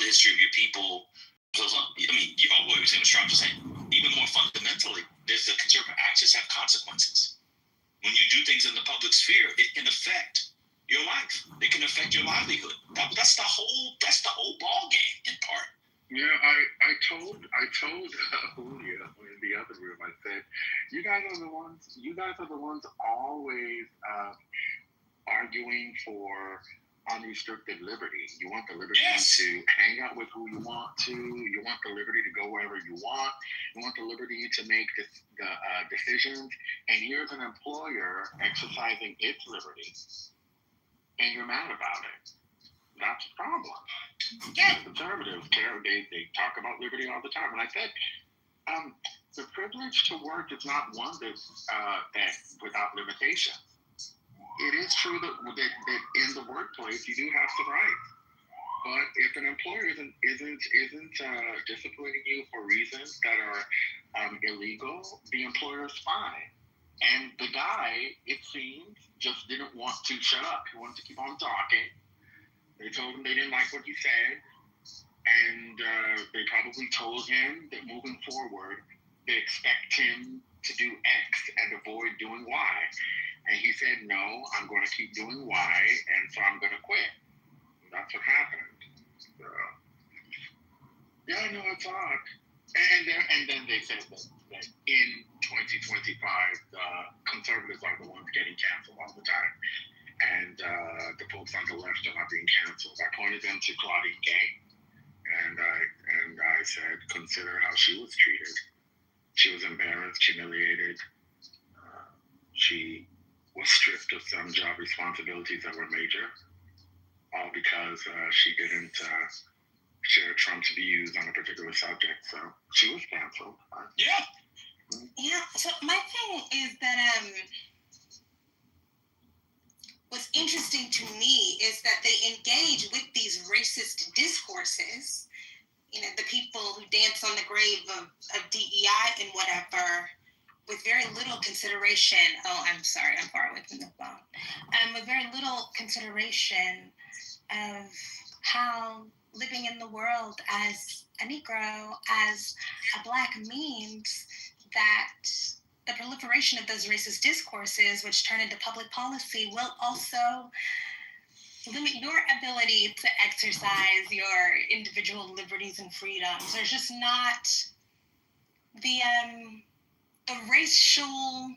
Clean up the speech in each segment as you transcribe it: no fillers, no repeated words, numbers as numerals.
history of your people. I mean, you all what you're saying was Trump just saying. Even more fundamentally, there's the conservative actions have consequences. When you do things in the public sphere, it can affect your life. It can affect your livelihood. That's the whole ball game in part. Yeah, I told Julia in the other room. I said, you guys are the ones always arguing for unrestricted liberty. You want the liberty to hang out with who you want to. You want the liberty to go wherever you want. You want the liberty to make the decisions. And here's an employer exercising its liberty, and you're mad about it. That's a problem. Yeah, conservatives care. They talk about liberty all the time. And I said, the privilege to work is not one that without limitation. It is true that in the workplace you do have some rights, but if an employer isn't disciplining you for reasons that are illegal, the employer is fine. And the guy, it seems, just didn't want to shut up. He wanted to keep on talking. They told him they didn't like what he said, and they probably told him that moving forward, they expect him to do X and avoid doing Y. And he said, no, I'm going to keep doing Y, and so I'm going to quit. And that's what happened. So, yeah, no, it's odd. And then they said that in 2025, the conservatives are the ones getting canceled all the time. And the folks on the left are not being canceled. I pointed them to Claudine Gay, and I said, consider how she was treated. She was embarrassed, humiliated. She was stripped of some job responsibilities that were major, all because she didn't share Trump's views on a particular subject. So she was canceled. Yeah. Yeah. So my thing is that what's interesting to me is that they engage with these racist discourses. You know, the people who dance on the grave of DEI and whatever, with very little consideration. Oh, I'm sorry, I'm far away from the phone. With very little consideration of how living in the world as a Negro, as a Black, means that the proliferation of those racist discourses, which turn into public policy, will also limit your ability to exercise your individual liberties and freedoms. There's just not the racial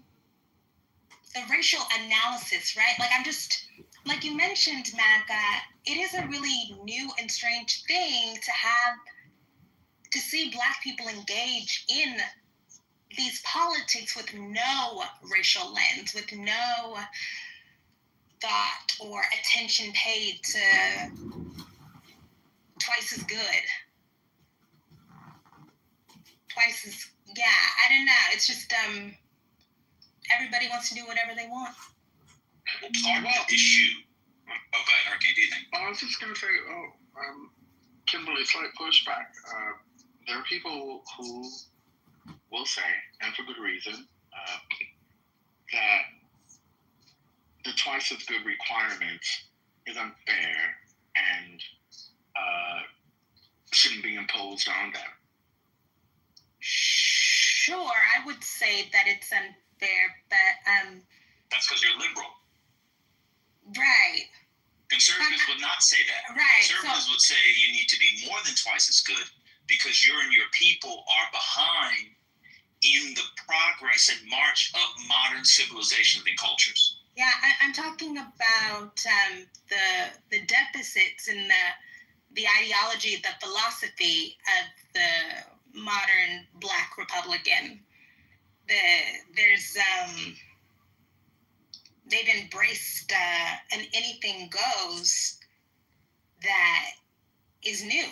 analysis, right? Like, I'm just, like you mentioned, Maga, it is a really new and strange thing to see Black people engage in these politics with no racial lens, with no thought or attention paid to twice as good. Yeah, I don't know. It's just, everybody wants to do whatever they want. Issue. Oh, go ahead, RK, do you think? I was just going to say, Kimberly, slight pushback. There are people who will say, and for good reason, that the twice as good requirement is unfair and shouldn't be imposed on them. Sure, I would say that it's unfair, but that's because you're liberal. Right. Conservatives would not say that. Right. Conservatives would say you need to be more than twice as good because you and your people are behind in the progress and march of modern civilizations and cultures. Yeah, I'm talking about the deficits in the ideology, the philosophy of the modern Black Republican. They've embraced an anything goes that is new.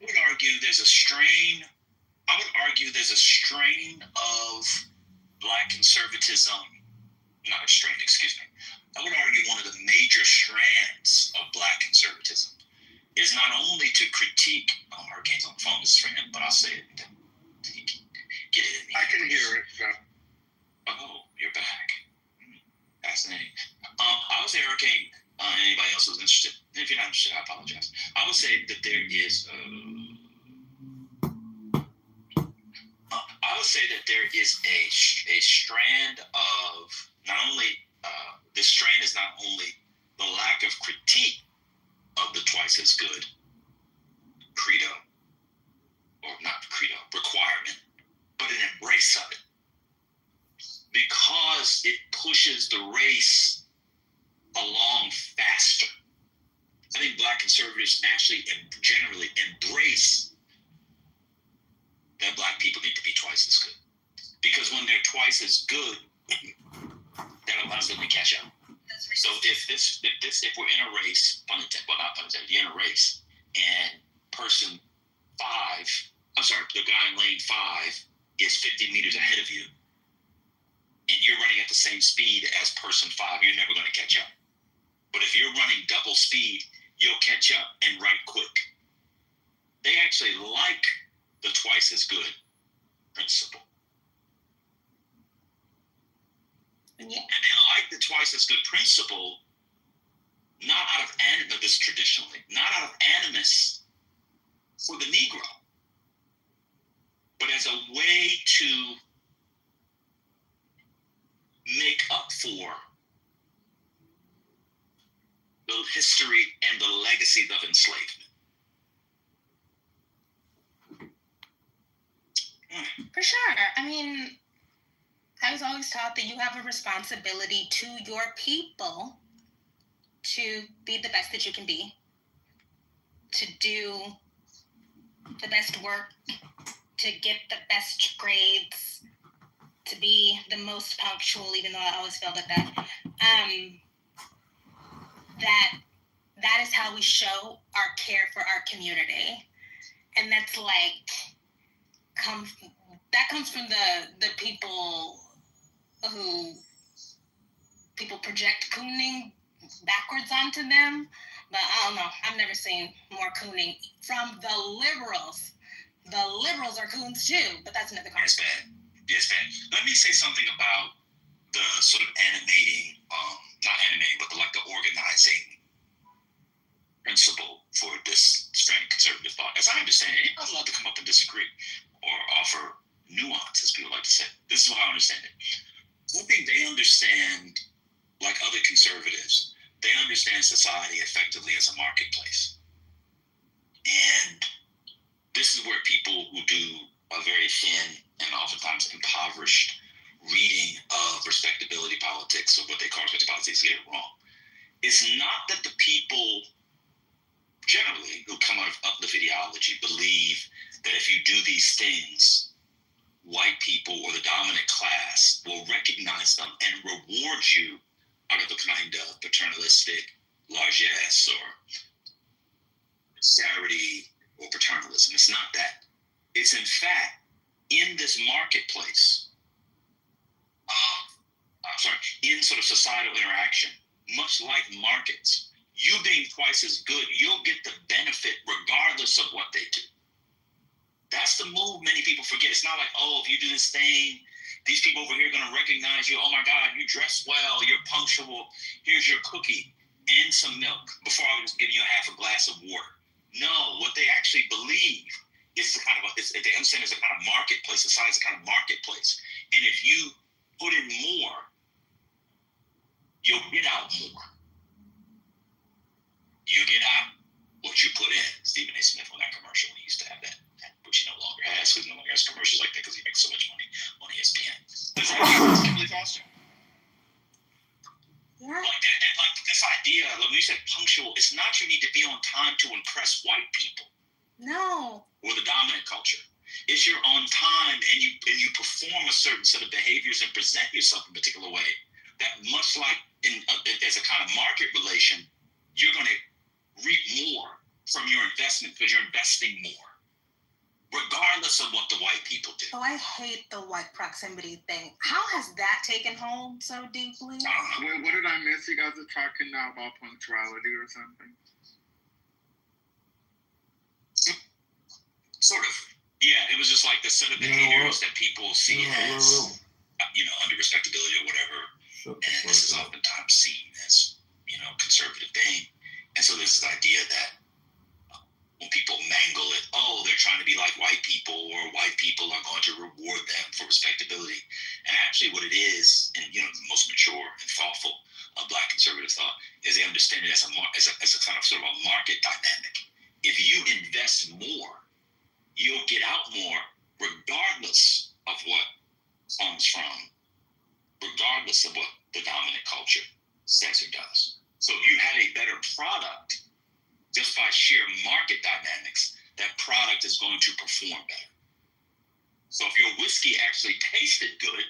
I would argue there's a strain of Black conservatism. Not a strain, excuse me. I would argue one of the major strands of Black conservatism is not only to critique, Hurricane's on the phone, this is for him, but I'll say it. Get it in the I can hear it. Yeah. Oh, you're back. Fascinating. I would say, Hurricane, anybody else who's interested, if you're not interested, I apologize. I would say that there is a strand of not only this strand is not only the lack of critique of the twice as good credo, or not credo, requirement, but an embrace of it, because it pushes the race along faster. I think Black conservatives actually generally embrace that Black people need to be twice as good, because when they're twice as good, that allows them to catch up. So if we're in a race, pun intended, well, not pun intended, you're in a race, and the guy in lane 5 is 50 meters ahead of you, and you're running at the same speed as person 5, you're never going to catch up. But if you're running double speed, you'll catch up and right quick. They actually like the twice as good principle. Yeah. And they like the twice as good principle, not out of animus traditionally, not out of animus for the Negro, but as a way to make up for the history and the legacy of enslavement. For sure. I mean, I was always taught that you have a responsibility to your people to be the best that you can be, to do the best work, to get the best grades, to be the most punctual, even though I always failed at that. That is how we show our care for our community. And that's comes from the people who people project cooning backwards onto them. But I don't know. I've never seen more cooning from the liberals. The liberals are coons too, but that's another conversation. Yes, bad. Let me say something about the sort of animating, not animating, but the organizing principle for this strain of conservative thought. As I understand it, anybody's allowed to come up and disagree or offer nuance, as people like to say. This is how I understand it. I think they understand, like other conservatives, they understand society effectively as a marketplace. And this is where people who do a very thin and oftentimes impoverished reading of respectability politics, or what they call respectability politics, get it wrong. It's not that the people generally who come out of uplift ideology believe that if you do these things, white people or the dominant class will recognize them and reward you out of a kind of paternalistic largesse or charity or paternalism. It's not that. It's in fact in this marketplace, in sort of societal interaction, much like markets, you being twice as good, you'll get the benefit regardless of what they do. That's the move many people forget. It's not like, oh, if you do this thing, these people over here are going to recognize you. Oh my God, you dress well, you're punctual. Here's your cookie and some milk before I was giving you half a glass of water. No, what they actually believe is the kind of, they understand it's a kind of marketplace. Society's a kind of marketplace. And if you put in more, you'll get out more. You get out what you put in. Stephen A. Smith on that commercial, he used to have that, which he no longer has, because he no longer has commercials like that because he makes so much money on ESPN. Does that make sense, Kimberly Foster? Yeah. Like this idea, like when you said punctual, it's not you need to be on time to impress white people. No. Or the dominant culture. It's you're on time and you perform a certain set of behaviors and present yourself in a particular way that, much like there's a kind of market relation, you're going to reap more from your investment because you're investing more, regardless of what the white people do. Oh, I hate the white proximity thing. How has that taken hold so deeply? What did I miss? You guys are talking now about punctuality or something? Sort of. Yeah, it was just like the set of behaviors that people see as, under respectability or whatever. And this is oftentimes seen as, conservative thing. And so there's this idea that when people mangle it, oh, they're trying to be like white people, or white people are going to reward them for respectability. And actually what it is, and the most mature and thoughtful Black conservative thought, is they understand it as a kind of sort of a market dynamic. If you invest more, you'll get out more, regardless of what comes from, regardless of what the dominant culture says or does. So if you had a better product, just by sheer market dynamics, that product is going to perform better. So if your whiskey actually tasted good,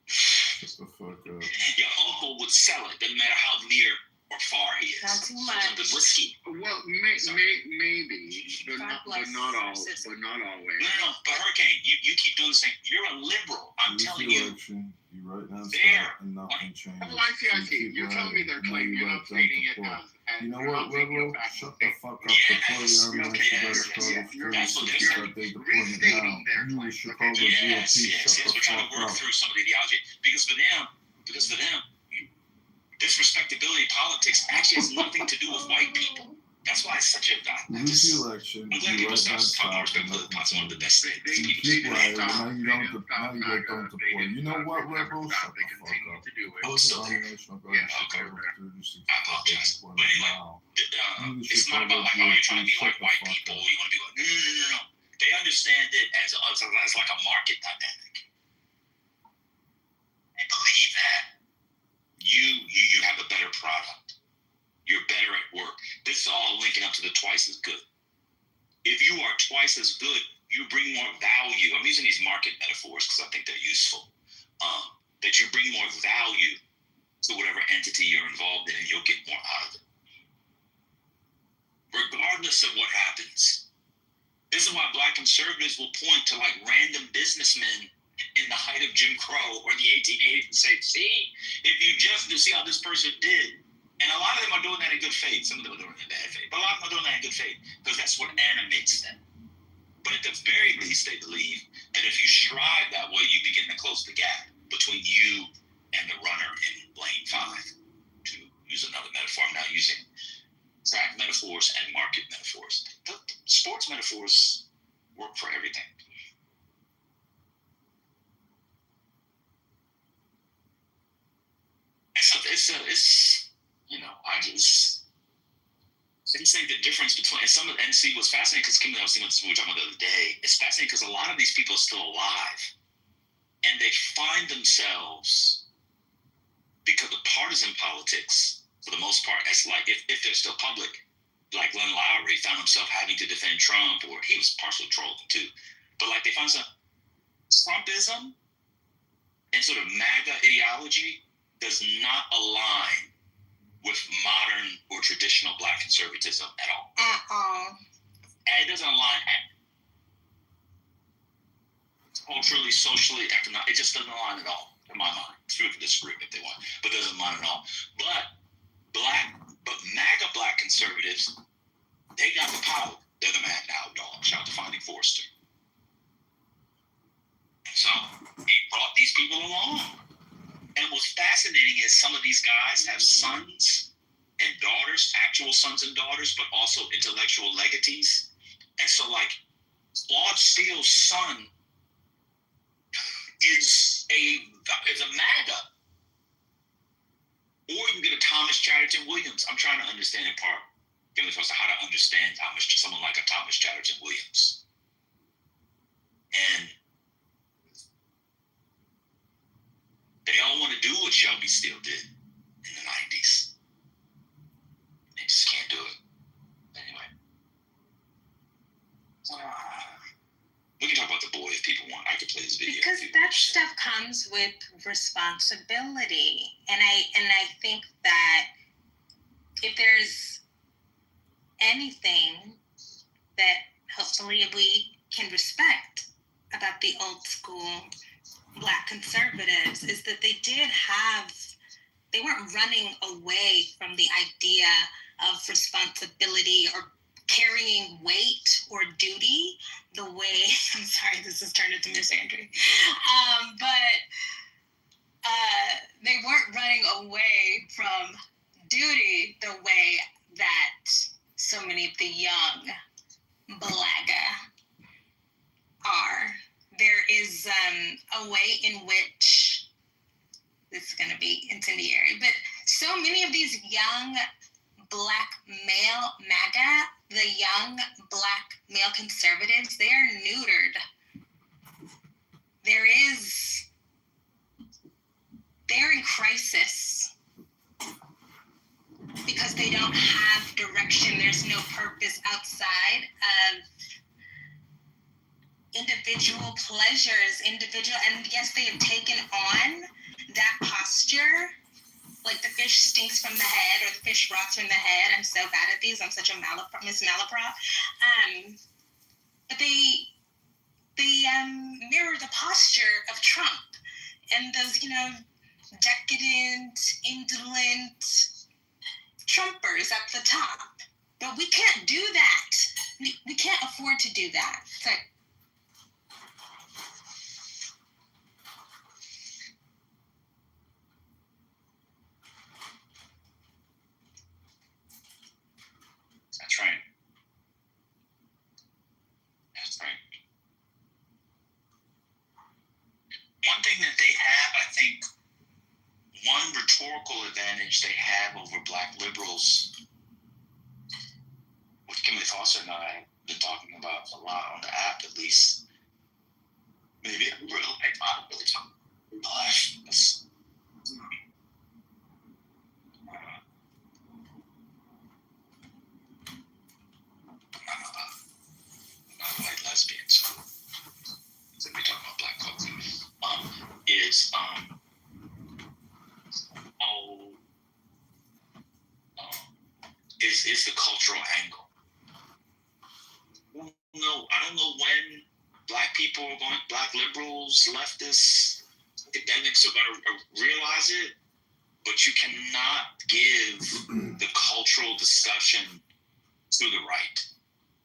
Shut the fuck up. your uncle would sell it, doesn't matter how near or far he is. Not too much. The whiskey. Well, maybe, but not always. No. But Hurricane, you keep doing the same. You're a liberal. I'm telling you. Election, you right now There. and nothing changed. Oh, I see. You're telling me they're claiming you're updating it as you know what, Rebel? Shut the fuck up. Yes. Deploy your Yes. That's what they're start their deployment now. You, the Chicago Yes. GOP, shut We're the trying to fuck work up. through some of the ideology because for them, this respectability politics actually has nothing to do with white people. That's why it's such a. Lose the election, I'm glad you people right start now talking about stop and respectability. nothing That's one of the changes. best things. You keep right, now you don't deploy. You know what, Rebel? Shut the fuck up. Oh, so there. National Guard in Chicago 36 I apologize. But deployment anyway, now. it's not about like, oh, you're trying to be like white people. You want to be like, no. They understand it as like a market dynamic. They believe that you have a better product. You're better at work. This is all linking up to the twice as good. If you are twice as good, you bring more value. I'm using these market metaphors because I think they're useful. That you bring more value to whatever entity you're involved in, and you'll get more out of it. Regardless of what happens. This is why Black conservatives will point to like random businessmen in the height of Jim Crow or the 1880s and say, see, if you just see how this person did. And a lot of them are doing that in good faith. Some of them are doing it in bad faith. But a lot of them are doing that in good faith because that's what animates them. But at the very least, they believe that if you strive that way, you begin to close the gap between you and the runner in lane 5. To use another metaphor, I'm now using track metaphors and market metaphors. The sports metaphors work for everything. It's I just think the difference between and see what's fascinating because Kim and I was thinking about this we were talking about the other day. It's fascinating because a lot of these people are still alive, and they find themselves because of partisan politics for the most part. As like if they're still public, like Glenn Lowry found himself having to defend Trump, or he was partially trolling too. But like they find some Trumpism and sort of MAGA ideology does not align with modern or traditional Black conservatism at all. And it doesn't align culturally, socially, economically. It just doesn't align at all, in my mind. People can disagree if they want, but it doesn't align at all. But MAGA Black conservatives, they got the power. They're the mad now dog. Shout out to Finding Forrester. So he brought these people along. And what's fascinating is some of these guys have sons and daughters, actual sons and daughters, but also intellectual legatees. And so, like, Claude Steele's son is a MAGA. Or you can get a Thomas Chatterton Williams. I'm trying to understand in part, how to understand someone like a Thomas Chatterton Williams. And they all want to do what Shelby Steele did in the 90s. They just can't do it. Anyway. We can talk about the boy if people want. I could play this video. Because that stuff comes with responsibility. And I think that if there's anything that hopefully we can respect about the old school Black conservatives is that they weren't running away from the idea of responsibility or carrying weight or duty the way, I'm sorry, this has turned into misandry, but they weren't running away from duty the way that so many of the young Blaga are. There is a way in which, this is going to be incendiary, but so many of these young Black male MAGA, the young Black male conservatives, they are neutered. They're in crisis because they don't have direction. There's no purpose outside of individual pleasures, and yes, they have taken on that posture, like the fish stinks from the head or the fish rots from the head. I'm so bad at these. I'm such a Miss Malaprop. But they mirror the posture of Trump and those, decadent, indolent Trumpers at the top. But we can't do that. We can't afford to do that. So, That's right. That's right. One thing that they have, I think, one rhetorical advantage they have over Black liberals, which Kimberly Foster and I have been talking about a lot on the app, at least. Maybe I'm really talking. I'm not a white lesbian, so we talking about Black culture. Is the cultural angle. No, I don't know when Black liberals, leftists, academics are going to realize it, but you cannot give the cultural discussion to the right,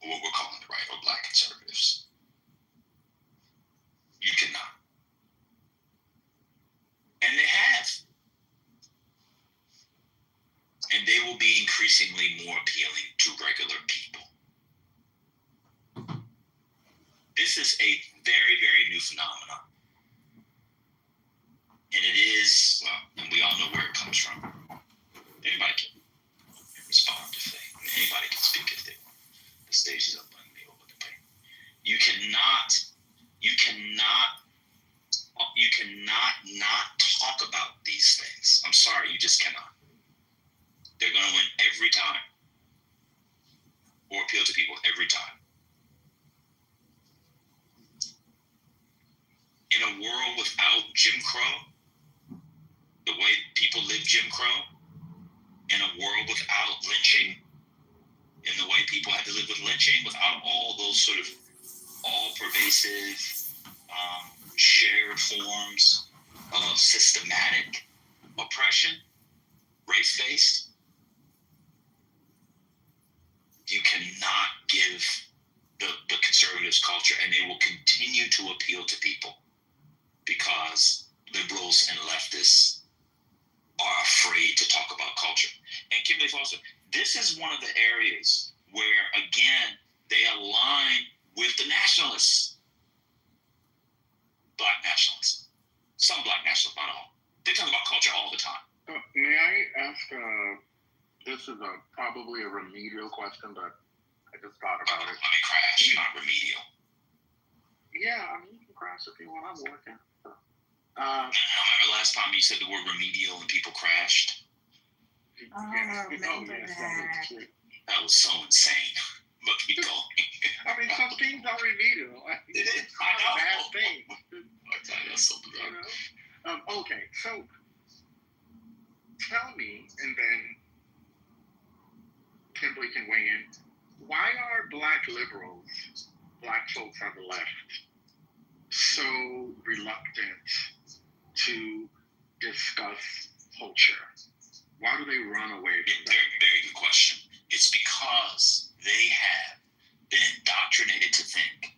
or what we're calling the right, or Black conservatives. You cannot. And they have. And they will be increasingly more appealing to regular people. This is a very, very new phenomenon. And it is, well, and we all know where it comes from. Anybody can respond if anybody can speak if they want. The stage is open, be open to pay. You cannot not talk about these things. I'm sorry, you just cannot. They're going to win every time, or appeal to people every time. In a world without Jim Crow, the way people live Jim Crow, in a world without lynching, in the way people had to live with lynching, without all those sort of all-pervasive, shared forms of systematic oppression, race-based, you cannot give the conservatives culture, and they will continue to appeal to people because liberals and leftists are afraid to talk about culture. And Kimberly Foster, this is one of the areas where, again, they align with the nationalists. Black nationalists. Some Black nationalists, not all. They talk about culture all the time. May I ask, this is probably a remedial question, but I just thought about it. Let me crash, not remedial. Yeah, I mean, you can crash if you want. I'm working. I remember last time you said the word remedial and people crashed. I remember that. That was so insane. But keep going. I mean, some things are remedial. It is. I know. Bad thing. That's so bizarre. Okay, so tell me, and then Kimberly can weigh in. Why are Black liberals, Black folks on the left, so reluctant to discuss culture? Why do they run away from that? Very, very good question. It's because they have been indoctrinated to think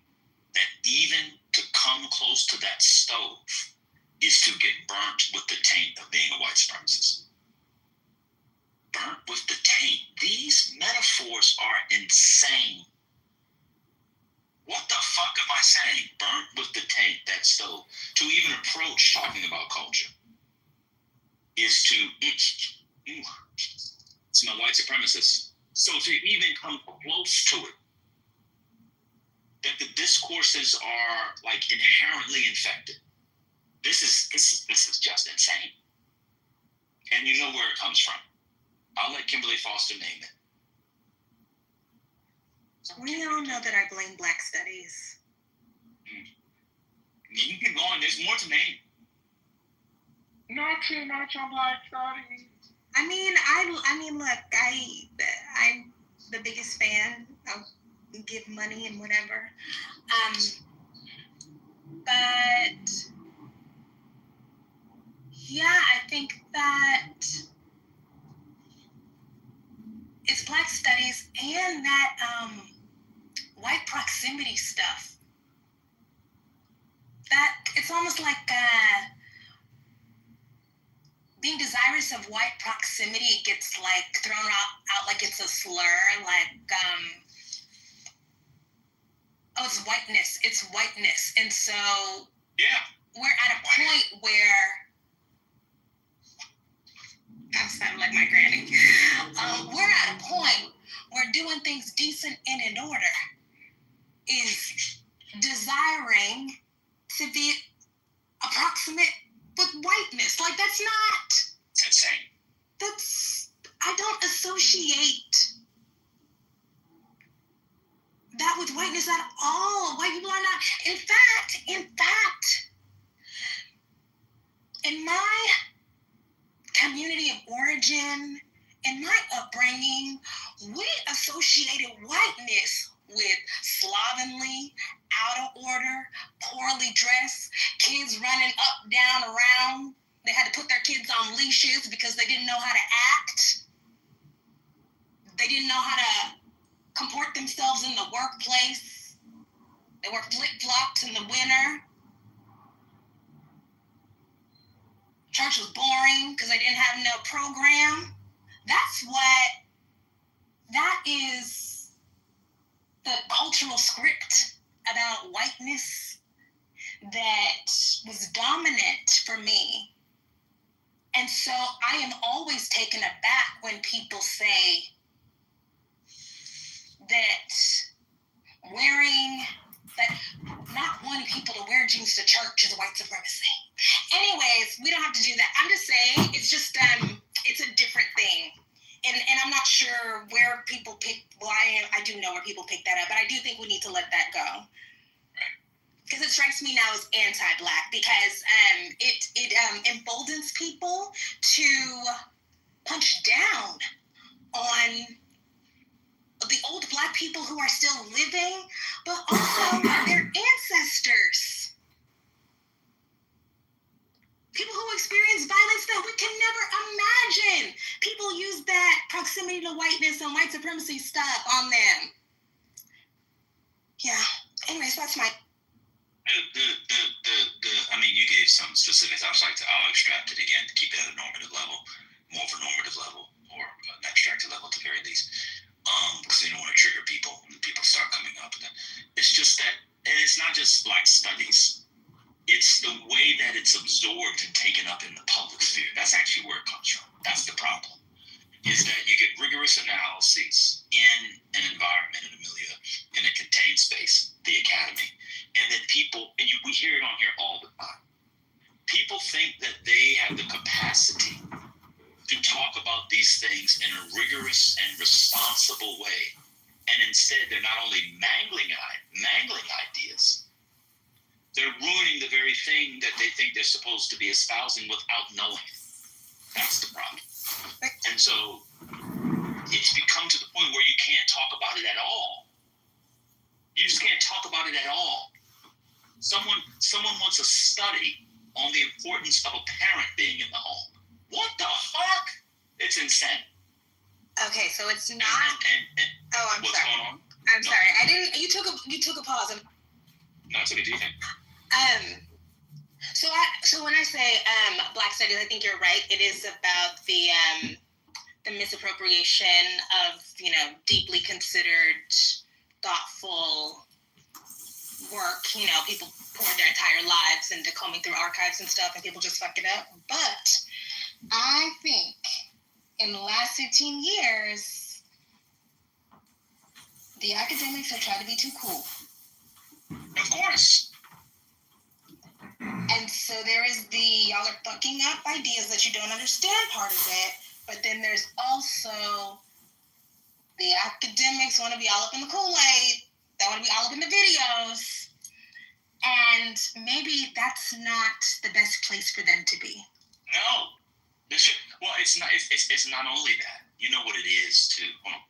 that even to come close to that stove is to get burnt with the taint of being a white supremacist. burnt with the taint. These metaphors are insane. What the fuck am I saying? Burnt with the taint, that stove. To even approach talking about culture is to smell white supremacists. So to even come close to it, that the discourses are like inherently infected. This is just insane. And you know where it comes from. I'll let Kimberly Foster name it. We all know that I blame Black Studies. You can go on. There's more to name. Not too much on Black Studies. I mean, look, I'm the biggest fan. I'll give money and whatever. But yeah, I think that it's Black Studies and that white proximity stuff. That it's almost like being desirous of white proximity gets like thrown out like it's a slur, like oh, it's whiteness, and so we're at a point where that sounded like my granny. We're at a point where doing things decent and in order is desiring to be approximate with whiteness. Like, that's not... It's insane. I don't associate that with whiteness at all. White people are not... In fact, in my community of origin, in my upbringing, we associated whiteness with slovenly, out of order, poorly dressed, kids running up, down, around. They had to put their kids on leashes because they didn't know how to act. They didn't know how to comport themselves in the workplace. They wore flip-flops in the winter. Church was boring because they didn't have no program. That is the cultural script about whiteness that was dominant for me. And so I am always taken aback when people say not wanting people to wear jeans to church is white supremacy. Anyways, we don't have to do that. I'm just saying, it's just, it's a different thing. And I'm not sure where people pick, I do know where people pick that up, but I do think we need to let that go. Because it strikes me now as anti-Black, because it emboldens people to punch down on the old Black people who are still living, but also their ancestors. People who experience violence that we can never imagine. People use that proximity to whiteness and white supremacy stuff on them. Yeah. Anyways, that's my... I mean, you gave some specifics. I'll extract it again to keep it at a normative level, more of a normative level, or an abstracted level at the very least. Because you don't want to trigger people when people start coming up. And it's just that, and it's not just Black studies. It's the way that it's absorbed and taken up in the public sphere. That's actually where it comes from. That's the problem. Is that you get rigorous analyses in an environment, in a milieu, in a contained space, the academy, and then people, and we hear it on here all the time. People think that they have the capacity to talk about these things in a rigorous and responsible way, and instead they're not only mangling ideas, they're ruining the very thing that they think they're supposed to be espousing without knowing it. That's the problem. And so it's become to the point where you can't talk about it at all. You just can't talk about it at all. Someone wants a study on the importance of a parent being in the home. What the fuck? It's insane. Okay, so it's not... I'm what's sorry. going on? I'm sorry. I didn't... You took a pause. No, it's okay. Do you think? So when I say Black studies, I think you're right. It is about the the misappropriation of, deeply considered, thoughtful work. People poured their entire lives into combing through archives and stuff, and people just fuck it up. But I think in the last 15 years, the academics have tried to be too cool. Of course. And so there is y'all are fucking up ideas that you don't understand part of it, but then there's also the academics want to be all up in the Kool-Aid, they want to be all up in the videos, and maybe that's not the best place for them to be. No. It's not. It's not only that. You know what it is too. Hold on.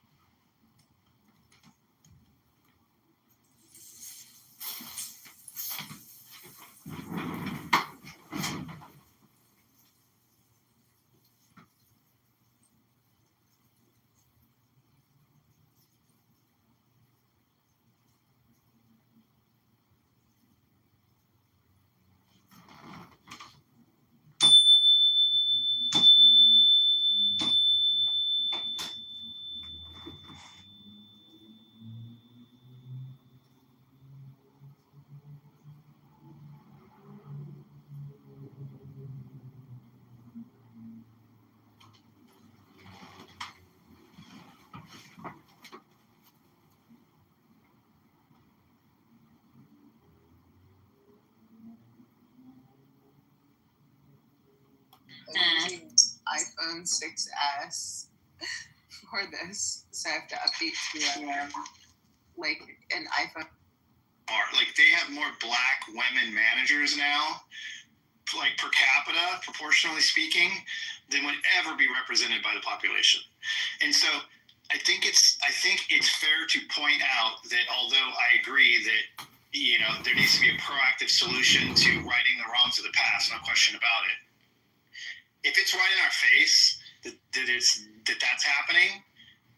iPhone 6S for this, so I have to update to like an iPhone. Like they have more black women managers now, like per capita, proportionally speaking, than would ever be represented by the population. And so I think it's fair to point out that although I agree that there needs to be a proactive solution to righting the wrongs of the past, no question about it. If it's right in our face that's happening,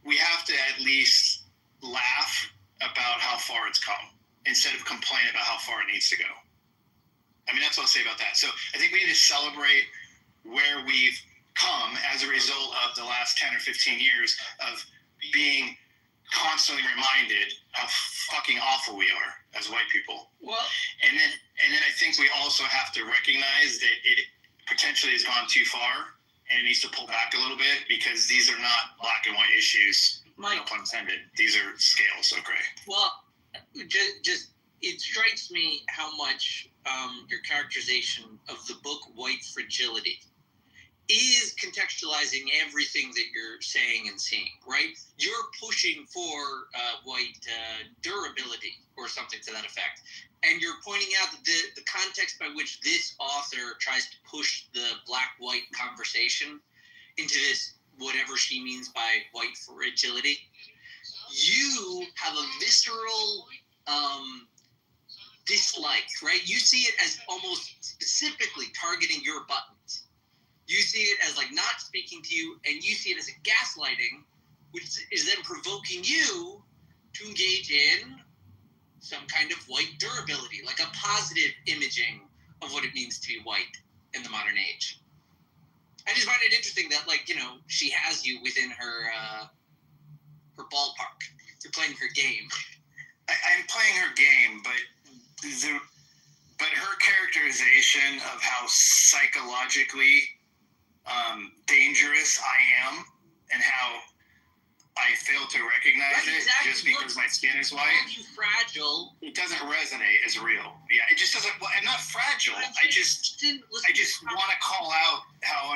we have to at least laugh about how far it's come instead of complain about how far it needs to go. I mean, that's what I'll say about that. So I think we need to celebrate where we've come as a result of the last 10 or 15 years of being constantly reminded how fucking awful we are as white people. Well, and then I think we also have to recognize that it potentially has gone too far and it needs to pull back a little bit, because these are not black and white issues. Mike, no pun intended. These are scales so gray. well, just it strikes me how much your characterization of the book White Fragility is contextualizing everything that you're saying and seeing, right? You're pushing for white durability or something to that effect. And you're pointing out that the context by which this author tries to push the black-white conversation into this, whatever she means by white fragility, you have a visceral dislike, right? You see it as almost specifically targeting your buttons. You see it as like not speaking to you, and you see it as a gaslighting, which is then provoking you to engage in some kind of white durability, like a positive imaging of what it means to be white in the modern age. I just find it interesting that, like, she has you within her ballpark. You're playing her game. I'm playing her game, but her characterization of how psychologically dangerous I am and how I fail to recognize it just because my skin is white. You fragile. It doesn't resonate as real. Yeah, it just doesn't. Well, I'm not fragile. I just want to call out how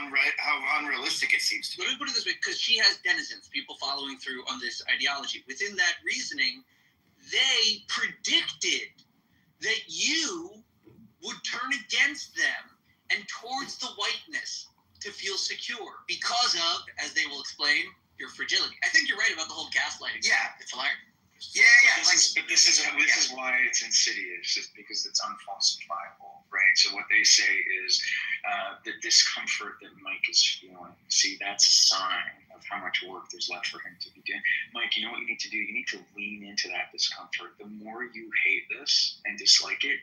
unrealistic it seems to be. Let me put it this way, because she has denizens, people following through on this ideology. Within that reasoning, they predicted that you would turn against them and towards the whiteness to feel secure because of, as they will explain, your fragility. I think you're right about the whole gaslighting. Yeah, it's hilarious. Yeah. This is why it's insidious, just because it's unfalsifiable, right? So what they say is the discomfort that Mike is feeling. See, that's a sign of how much work there's left for him to be doing. Mike, you know what you need to do? You need to lean into that discomfort. The more you hate this and dislike it,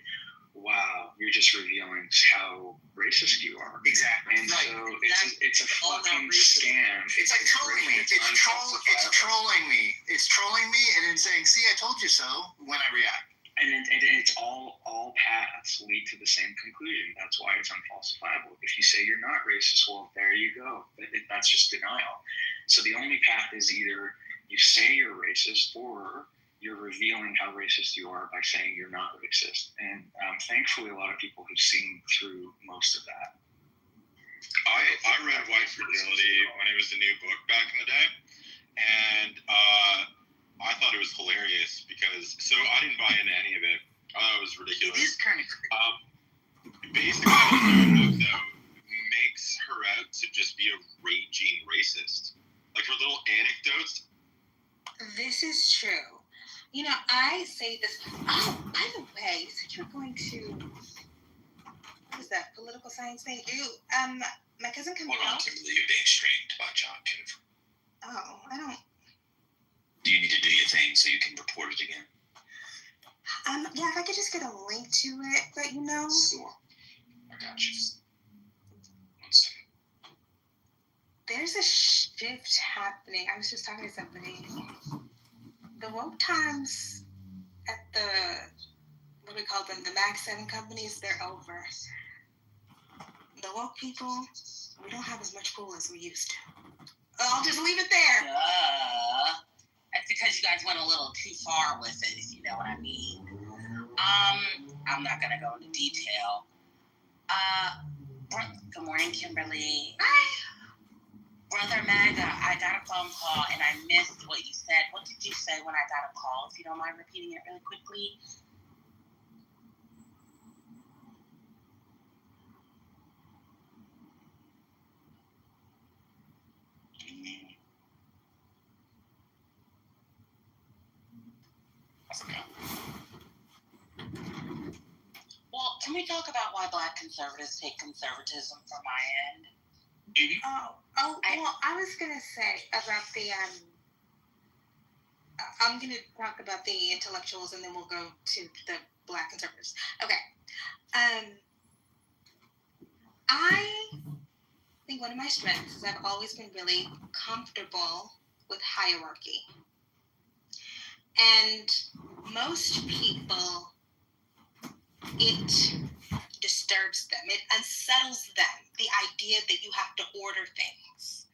wow, you're just revealing how racist you are. Exactly. And so it's a fucking scam. It's like trolling me. It's trolling me. It's trolling me and then saying, "See, I told you so." When I react, And it's all paths lead to the same conclusion. That's why it's unfalsifiable. If you say you're not racist, well, there you go. That's just denial. So the only path is either you say you're racist or you're revealing how racist you are by saying you're not racist. And thankfully, a lot of people have seen through most of that. I read White Fragility when it was the new book back in the day, and I thought it was hilarious because I didn't buy into any of it. I thought it was ridiculous. it is kind of Basically, the book though makes her out to just be a raging racist. Like her little anecdotes. This is true. You know, I say this. Oh, by the way, you said you're going to. What is that? Political science thing? My cousin Camille. Hold on, Kimberly, you're being strained by John Kitover. Oh, I don't. Do you need to do your thing so you can report it again? Yeah, if I could just get a link to it, but you know. Sure. I got you. 1 second. There's a shift happening. I was just talking to somebody. The woke times at the, what do we call them, the Max 7 companies, they're over. The woke people, we don't have as much pull as we used to. I'll just leave it there. That's because you guys went a little too far with it, if you know what I mean. I'm not gonna go into detail. Good morning, Kimberly. Hi. Brother Maga, I got a phone call and I missed what you said. What did you say when I got a call? If you don't mind repeating it really quickly. I forgot. Well, can we talk about why Black conservatives take conservatism from my end? Well, I was gonna say about the I'm gonna talk about the intellectuals and then we'll go to the Black conservatives. Okay. I think one of my strengths is I've always been really comfortable with hierarchy. And most people, it disturbs them. It unsettles them, the idea that you have to order things.